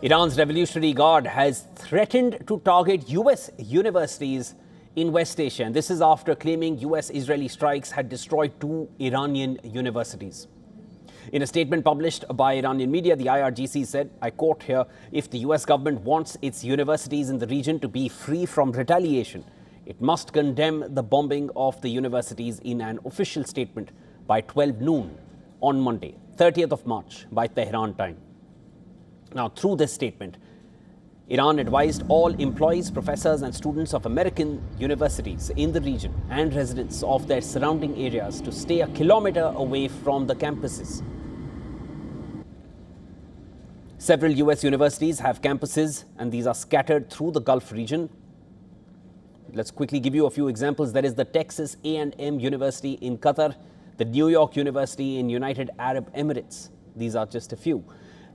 Iran's Revolutionary Guard has threatened to target US universities in West Asia. And this is after claiming US-Israeli strikes had destroyed 2 Iranian universities. In a statement published by Iranian media, the IRGC said, I quote here, if the US government wants its universities in the region to be free from retaliation, it must condemn the bombing of the universities in an official statement by 12 noon on Monday, 30th of March by Tehran time. Now, through this statement, Iran advised all employees, professors and students of American universities in the region and residents of their surrounding areas to stay a kilometer away from the campuses. Several US universities have campuses, and these are scattered through the Gulf region. Let's quickly give you a few examples. There is the Texas A&M University in Qatar, the New York University in United Arab Emirates. These are just a few.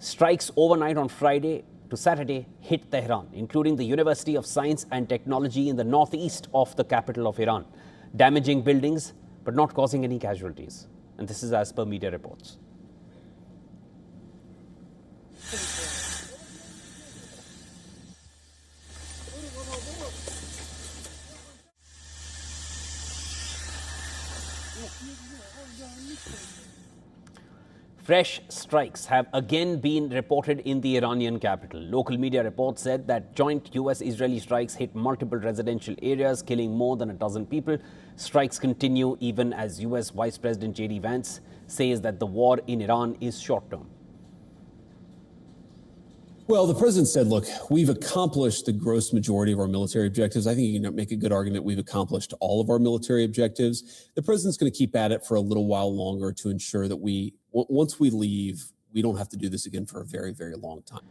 Strikes overnight on Friday to Saturday hit Tehran, including the University of Science and Technology in the northeast of the capital of Iran, damaging buildings but not causing any casualties. And this is as per media reports. Fresh strikes have again been reported in the Iranian capital. Local media reports said that joint US-Israeli strikes hit multiple residential areas, killing more than a dozen people. Strikes continue even as US Vice President J.D. Vance says that the war in Iran is short-term. Well, the president said, look, we've accomplished the gross majority of our military objectives. I think you can make a good argument we've accomplished all of our military objectives. The president's going to keep at it for a little while longer to ensure that once we leave, we don't have to do this again for a very, very long time.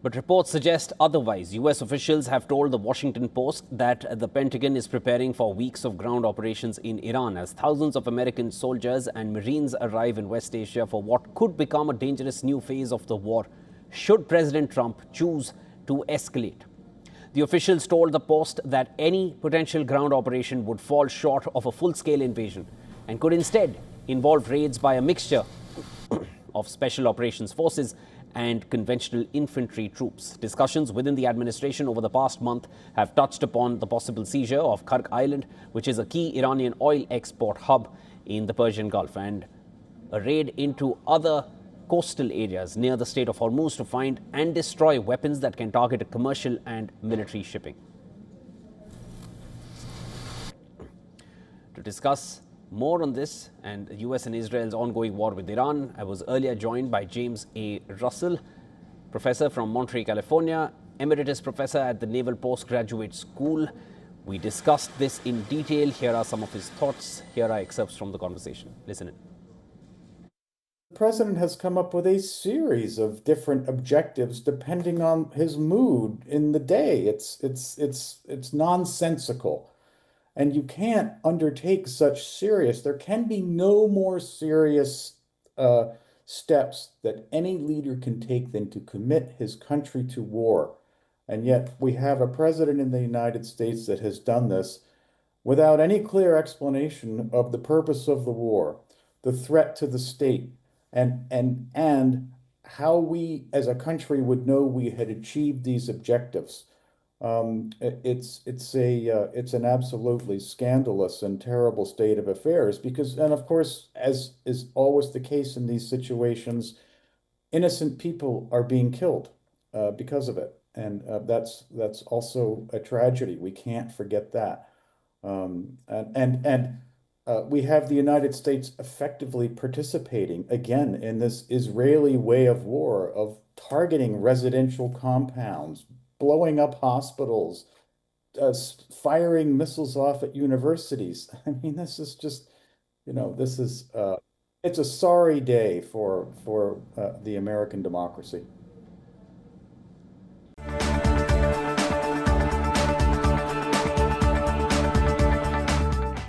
But reports suggest otherwise. US officials have told the Washington Post that the Pentagon is preparing for weeks of ground operations in Iran as thousands of American soldiers and Marines arrive in West Asia for what could become a dangerous new phase of the war should President Trump choose to escalate. The officials told the Post that any potential ground operation would fall short of a full-scale invasion and could instead involve raids by a mixture of special operations forces and conventional infantry troops. Discussions within the administration over the past month have touched upon the possible seizure of Karg Island, which is a key Iranian oil export hub in the Persian Gulf, and a raid into other coastal areas near the Strait of Hormuz to find and destroy weapons that can target commercial and military shipping. To discuss more on this and the US and Israel's ongoing war with Iran, I was earlier joined by James A. Russell, professor from Monterey, California, emeritus professor at the Naval Postgraduate School. We discussed this in detail. Here are some of his thoughts. Here are excerpts from the conversation. Listen in. The president has come up with a series of different objectives depending on his mood in the day. It's nonsensical. And you can't undertake there can be no more serious steps that any leader can take than to commit his country to war. And yet we have a president in the United States that has done this without any clear explanation of the purpose of the war, the threat to the state, and how we as a country would know we had achieved these objectives. It's an absolutely scandalous and terrible state of affairs and of course, as is always the case in these situations, innocent people are being killed because of it, and that's also a tragedy. We can't forget that, we have the United States effectively participating again in this Israeli way of war of targeting residential compounds, blowing up hospitals, firing missiles off at universities. I mean, this is just, it's a sorry day for the American democracy.